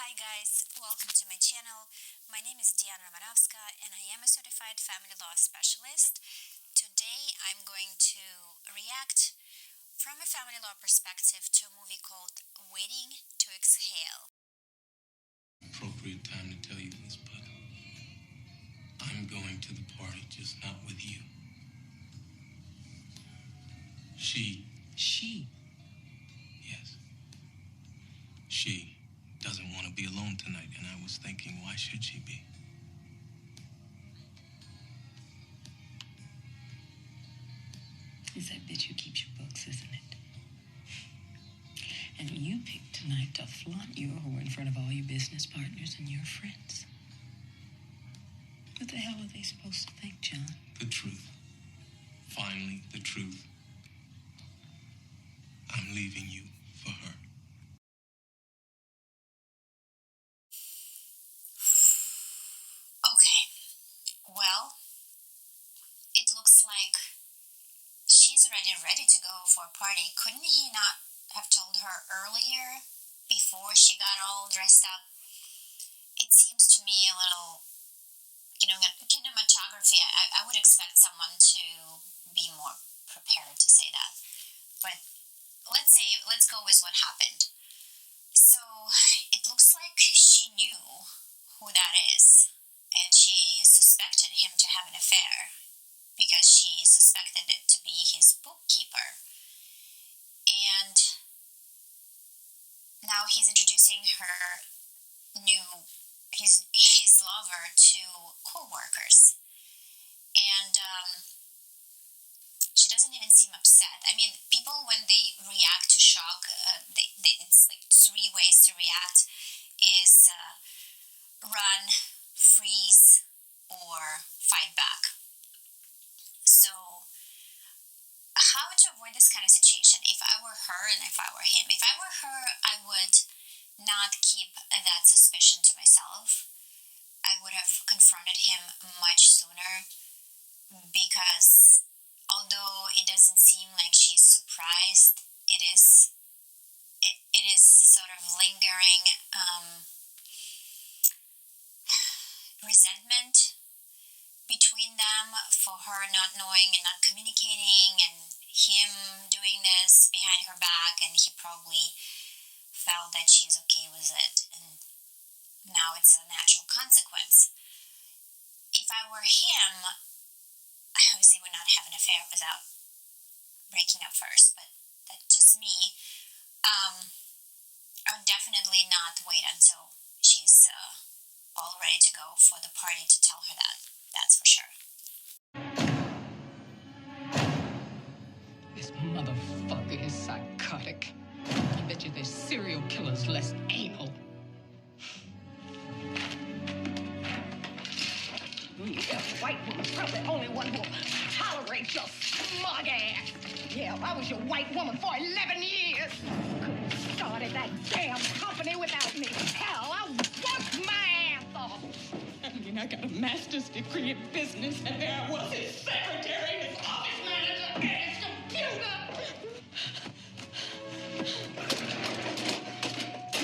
Hi guys, welcome to my channel. My name is Diana Romanovska and I am a certified family law specialist. Today I'm going to react from a family law perspective to a movie called Waiting to Exhale. Appropriate time to tell you this, but I'm going to the party, just not with you. She? Yes. She doesn't want to be alone tonight, and I was thinking, why should she be? It's that bitch who keeps your books, isn't it? And you picked tonight to flaunt your whore in front of all your business partners and your friends. What the hell are they supposed to think, John? The truth. Finally, the truth. I'm leaving you for her. Okay, well, it looks like she's already ready to go for a party. Couldn't he not have told her earlier, before she got all dressed up? It seems to me a little, kinematography. I would expect someone to be more prepared to say that. But let's go with what happened. So it looks like she knew who that is, and she suspected him to have an affair because she suspected it to be his bookkeeper. And now he's introducing his lover to co-workers, and she doesn't even seem upset. I mean, people when they react to shock, it's like three ways to react: is run, freeze, or fight back. So how to avoid this kind of situation? If I were her and if I were him, if I were her, I would not keep that suspicion to myself. I would have confronted him much sooner, because although it doesn't seem like she's surprised, it is sort of lingering resentment between them for her not knowing and not communicating, and him doing this behind her back, and he probably felt that she's okay with it, and now it's a natural consequence. If I were him, I obviously would not have an affair without breaking up first, but that's just me. I would definitely not wait until she's all ready to go for the party to tell her that. That's for sure. This motherfucker is psychotic. I bet you there's serial killers less anal. Yeah, white woman's probably the only one who'll tolerate your smug ass. Yeah, I was your white woman for 11 years. Couldn't have started that damn company without me. Hell, I worked my ass off. I mean, I got a master's degree in business, and there I was, his secretary, his office manager, and his computer.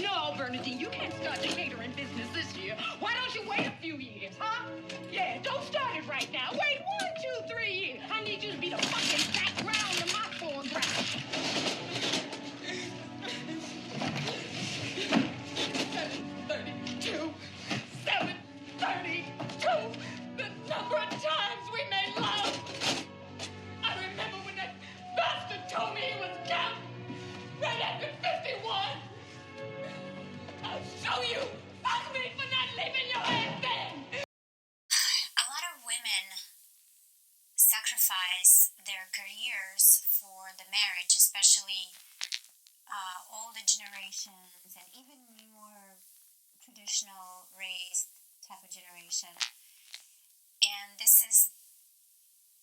No, Bernadine, you can't start your catering business this year. Why don't you wait a few years, huh? Yeah, don't start it right now. Wait 1, 2, 3 years. I need you to be the fucking background of my phone track. 732. 732. The number of times we made love. I remember when that bastard told me he was down right after 51. I'll show you. Fuck me for not leaving your ass then. A lot of women sacrifice their careers for the marriage, especially older generations and even newer traditional raised type of generation. And this is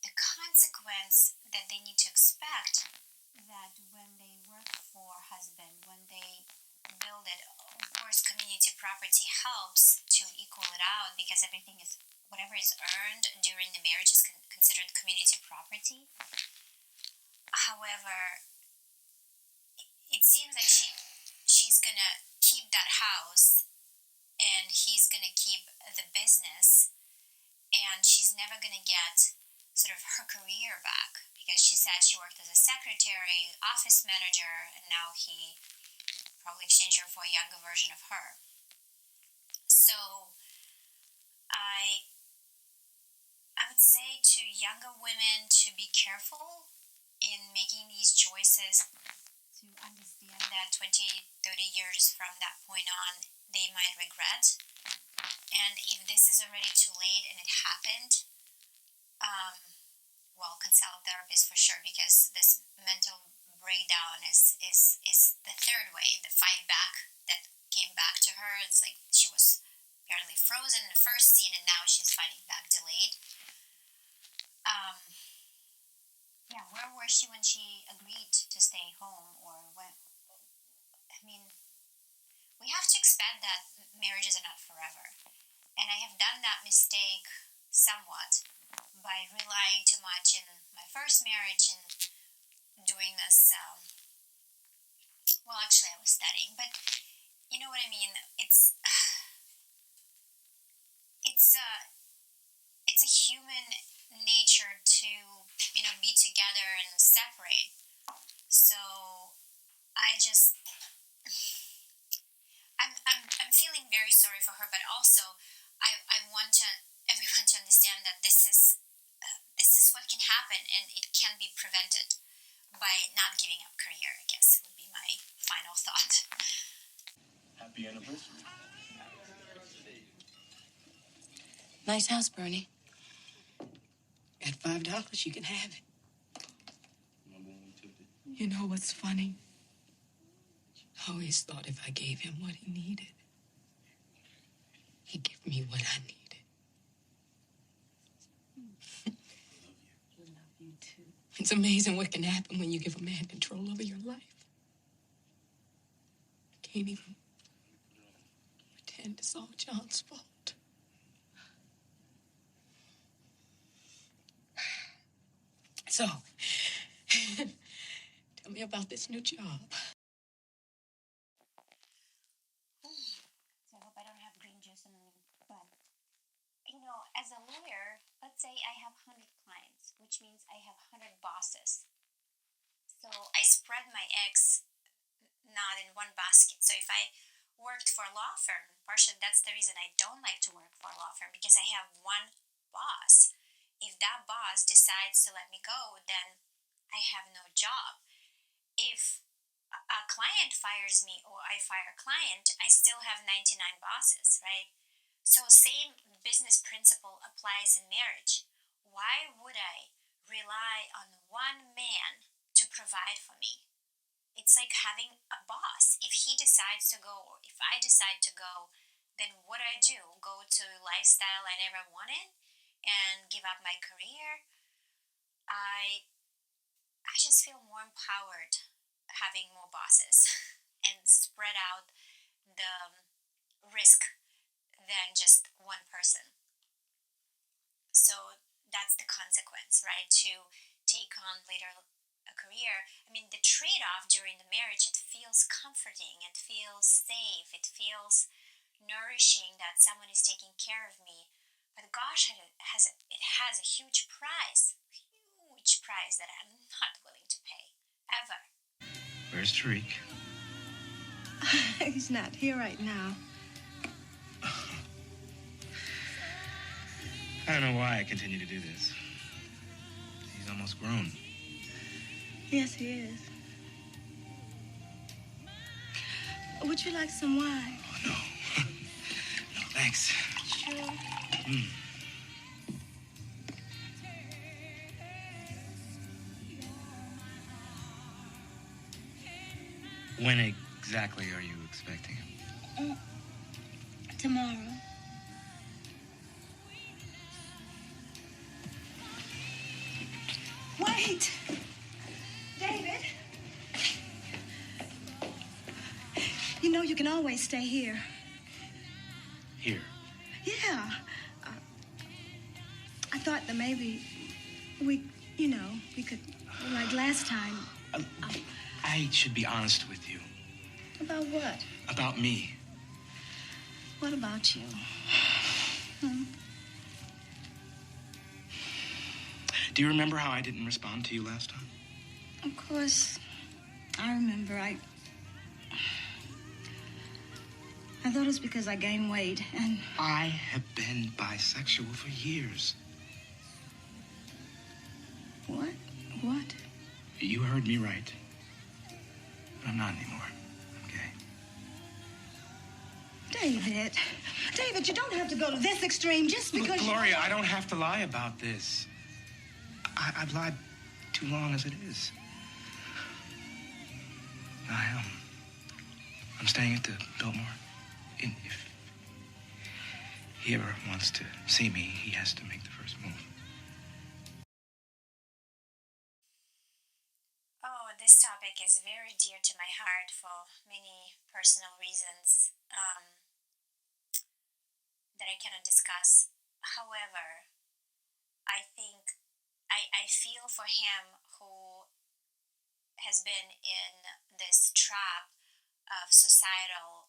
the consequence that they need to expect, that when they work for husband, when they build it, of course community property helps to equal it out, because everything is, whatever is earned during the marriage is considered community property. However, it seems like she's gonna keep that house and he's gonna keep the business, and she's never gonna get sort of her career back, because she said she worked as a secretary, office manager, and now he probably exchanged her for a younger version of her. So I would say to younger women to be careful in making these choices, to understand that 20, 30 years from that point on, they might regret. And if this is already too late and it happened, well, consult a therapist for sure, because this mental breakdown is the third way, the fight back that came back to her. It's like she was apparently frozen in the first scene, and now she's fighting back delayed. Yeah, where was she when she agreed to stay home, or when? I mean, we have to expect that marriages are not forever, and I have done that mistake somewhat by relying too much in my first marriage and doing this. Well, actually, I was studying, but you know what I mean. It's a human nature to be together and separate. So I'm feeling very sorry for her, but also I want everyone to understand that this is what can happen, and it can be prevented by not giving up career, I guess, would be my final thought. Happy anniversary. Nice house, Bernie. At $5, you can have it. Remember when we took it? You know what's funny? I always thought if I gave him what he needed, he'd give me what I needed. I love you too. It's amazing what can happen when you give a man control over your life. I can't even pretend it's all John's fault. So, tell me about this new job. So I hope I don't have green juice in the but as a lawyer, let's say I have 100 clients, which means I have 100 bosses. So I spread my eggs not in one basket. So if I worked for a law firm, partially that's the reason I don't like to work for a law firm, because I have one boss. If that boss decides to let me go, then I have no job. If a client fires me or I fire a client, I still have 99 bosses, right? So same business principle applies in marriage. Why would I rely on one man to provide for me? It's like having a boss. If he decides to go, or if I decide to go, then what do? Go to a lifestyle I never wanted and give up my career? I just feel more empowered having more bosses and spread out the risk than just one person. So that's the consequence, right? To take on later a career. I mean, the trade-off during the marriage, it feels comforting, it feels safe, it feels nourishing that someone is taking care of me. But gosh, it has a huge price that I'm not willing to pay, ever. Where's Tariq? He's not here right now. I don't know why I continue to do this. He's almost grown. Yes, he is. Would you like some wine? Oh, no. No, thanks. Sure. When exactly are you expecting him? Tomorrow. Wait! David! You know you can always stay here. Here. Yeah. I thought that maybe we could, like last time. I should be honest with you. About what? About me. What about you? Do you remember how I didn't respond to you last time? Of course, I remember. I thought it was because I gained weight, and I have been bisexual for years. what? What? You heard me right. But I'm not anymore. I'm gay. David, you don't have to go to this extreme just Look, because Gloria, I don't have to lie about this. I've lied too long as it is. I'm staying at the Biltmore. And if he ever wants to see me, he has to make the first move. Oh, this topic is very dear to my heart for many personal reasons that I cannot discuss. However, I think I feel for him who has been in this trap of societal,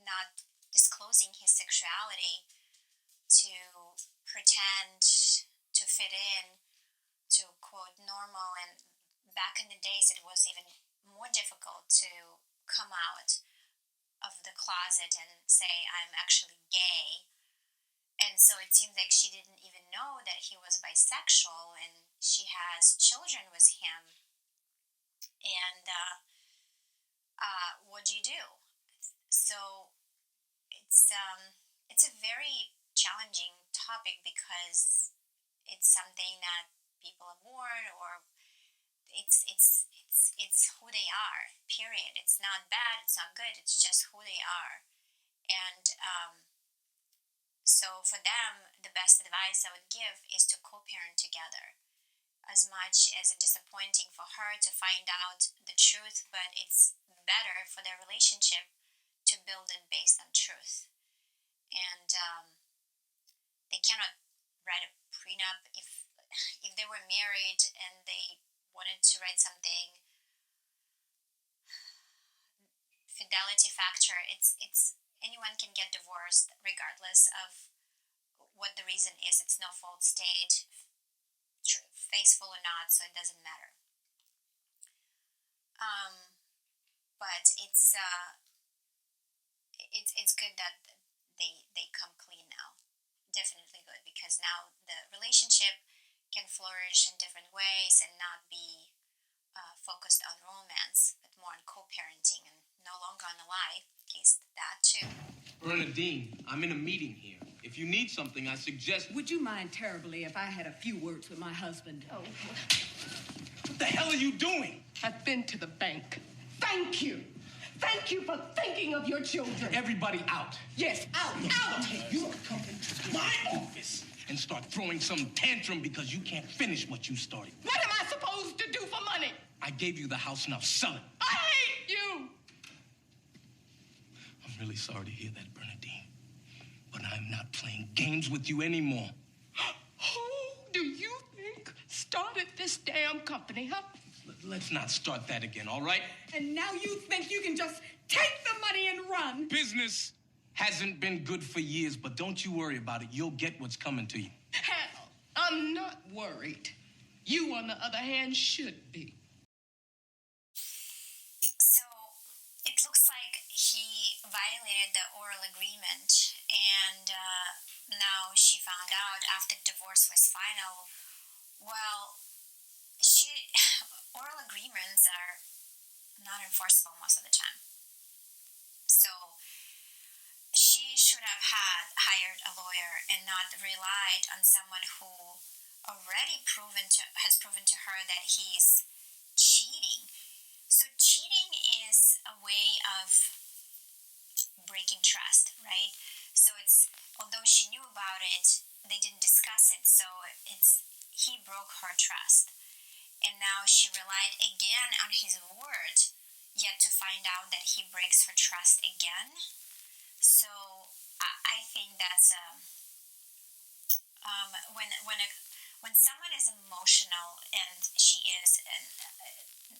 not disclosing his sexuality to pretend to fit in, to quote normal. And back in the days, it was even more difficult to come out of the closet and say, I'm actually gay. And so it seems like she didn't even know that he was bisexual, and she has children with him. And what do you do? So it's a very challenging topic because it's something that people are born, or it's who they are. Period. It's not bad. It's not good. It's just who they are. And so for them, the best advice I would give is to co-parent together. As much as it's disappointing for her to find out the truth, but it's better for their relationship to build it based on truth. And they cannot write a prenup if they were married and they wanted to write something. Fidelity factor. It's anyone can get divorced regardless of what the reason is. It's no fault state, faithful or not, so it doesn't matter. But it's good that they come clean now. Definitely good, because now the relationship can flourish in different ways and not be focused on romance, but more on co-parenting and no longer on the life. At least that too. Bernadine, I'm in a meeting here. If you need something, I suggest... Would you mind terribly if I had a few words with my husband? What the hell are you doing? I've been to the bank. Thank you. Thank you for thinking of your children. Everybody out. Yes, out. You don't come into my office and start throwing some tantrum because you can't finish what you started. What am I supposed to do for money? I gave you the house, now sell it. I hate you. I'm really sorry to hear that, Bernadine. But I'm not playing games with you anymore. Who do you think started this damn company, huh? Let's not start that again, all right? And now you think you can just take the money and run? Business hasn't been good for years, but don't you worry about it. You'll get what's coming to you. Hell, I'm not worried. You, on the other hand, should be. So it looks like he violated the oral agreement, and now she found out after divorce was final. Well, oral agreements are not enforceable most of the time. So she should have hired a lawyer and not relied on someone who already has proven to her that he's cheating. So cheating is a way of breaking trust, right? So although she knew about it, they didn't discuss it, so he broke her trust. And now she relied again on his word, yet to find out that he breaks her trust again. So I think that's when someone is emotional, and she is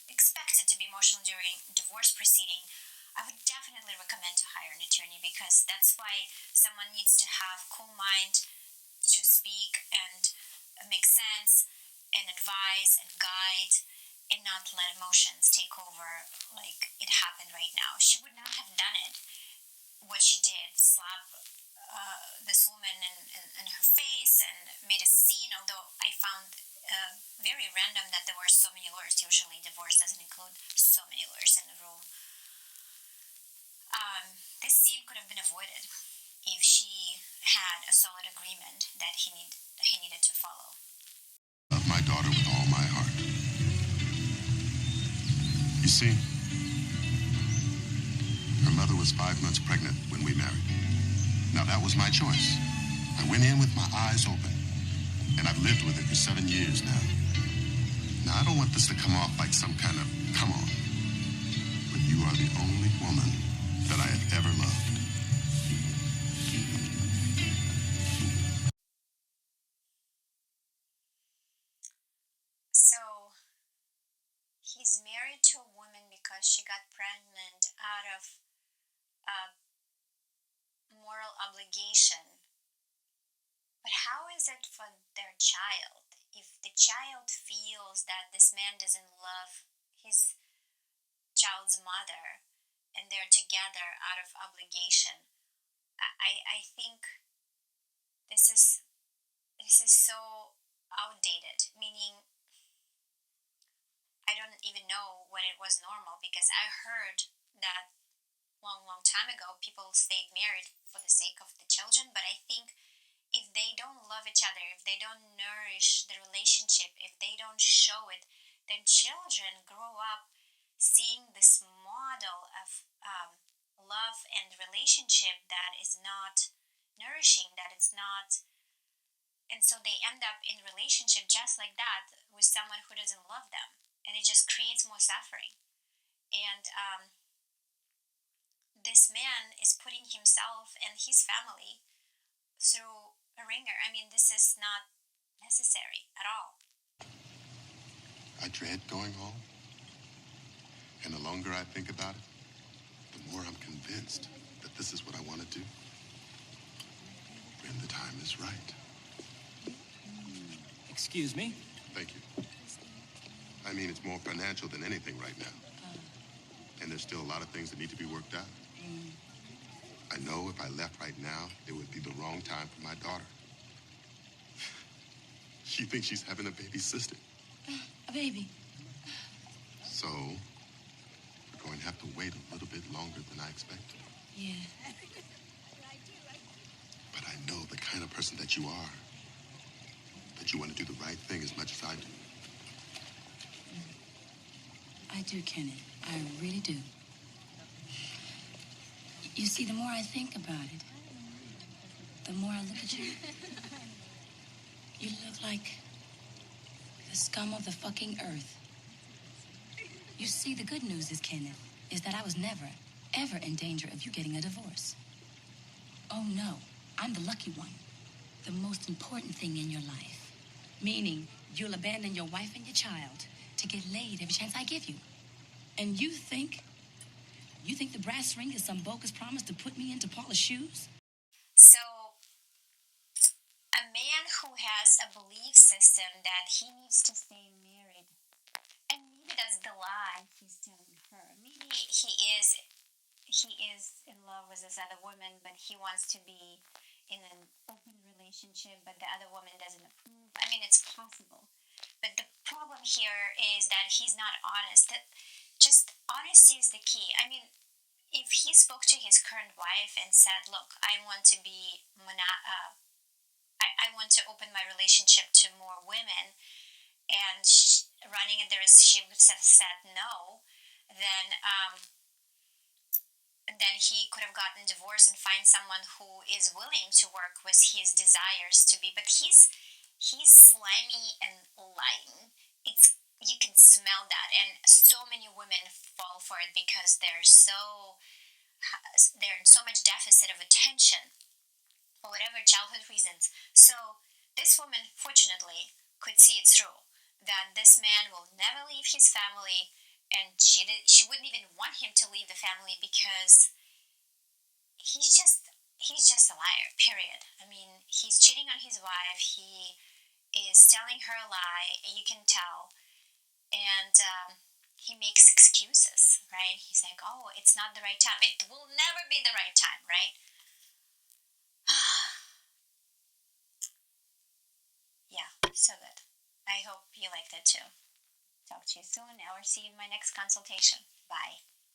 expected to be emotional during divorce proceeding, I would definitely recommend to hire an attorney, because that's why someone needs to have cool mind to speak and make sense and advise and guide, and not let emotions take over like it happened right now. She would not have done it, what she did, slap this woman in her face and made a scene, although I found very random that there were so many lawyers. Usually divorce doesn't include so many lawyers in the room. This scene could have been avoided if she had a solid agreement that he needed to follow. I love my daughter with all my heart. You see, her mother was 5 months pregnant when we married. Now, that was my choice. I went in with my eyes open, and I've lived with it for 7 years now. Now, I don't want this to come off like some kind of come on, but you are the only woman that I have ever loved. So, he's married to a woman because she got pregnant out of moral obligation. But how is it for their child? If the child feels that this man doesn't love his child's mother and they're together out of obligation, I think this is so outdated, meaning I don't even know when it was normal, because I heard that long time ago people stayed married for the sake of the children. But I think if they don't love each other, if they don't nourish the relationship, if they don't show it, then children grow up seeing this model of love and relationship that is not nourishing, that it's not, and so they end up in relationship just like that with someone who doesn't love them, and it just creates more suffering. And this man is putting himself and his family through a ringer. I mean, this is not necessary at all. I dread going home, and the longer I think about it, the more I'm convinced that this is what I want to do when the time is right. Excuse me? Thank you. I mean, it's more financial than anything right now. And there's still a lot of things that need to be worked out. I know if I left right now, it would be the wrong time for my daughter. She thinks she's having a baby sister. A baby? So, we're going to have to wait a little bit longer than I expected. Yeah. But I know the kind of person that you are, that you want to do the right thing as much as I do. I do, Kenneth. I really do. You see, the more I think about it, the more I look at you. You look like the scum of the fucking earth. You see, the good news is, Kenneth, is that I was never, ever in danger of you getting a divorce. Oh, no. I'm the lucky one. The most important thing in your life. Meaning, you'll abandon your wife and your child to get laid every chance I give you. And you think the brass ring is some bogus promise to put me into Paula's shoes? So, a man who has a belief system that he needs to stay married, and maybe that's the lie he's telling her. Maybe he is in love with this other woman, but he wants to be in an open relationship, but the other woman doesn't approve. I mean, it's possible. But the problem here is that he's not honest. That just honesty is the key. I mean, if he spoke to his current wife and said, "Look, I want to be I want to open my relationship to more women," and running the risk she would have said no, then he could have gotten divorced and find someone who is willing to work with his desires to be. But he's slimy and lying. You can smell that, and so many women fall for it because they're in so much deficit of attention for whatever childhood reasons. So this woman, fortunately, could see it through, that this man will never leave his family, and she wouldn't even want him to leave the family because he's just a liar, period. I mean, he's cheating on his wife. He is telling her a lie. You can tell. And he makes excuses, right? He's like, oh, it's not the right time. It will never be the right time, right? Yeah, so good. I hope you liked it too. Talk to you soon, or see you in my next consultation. Bye.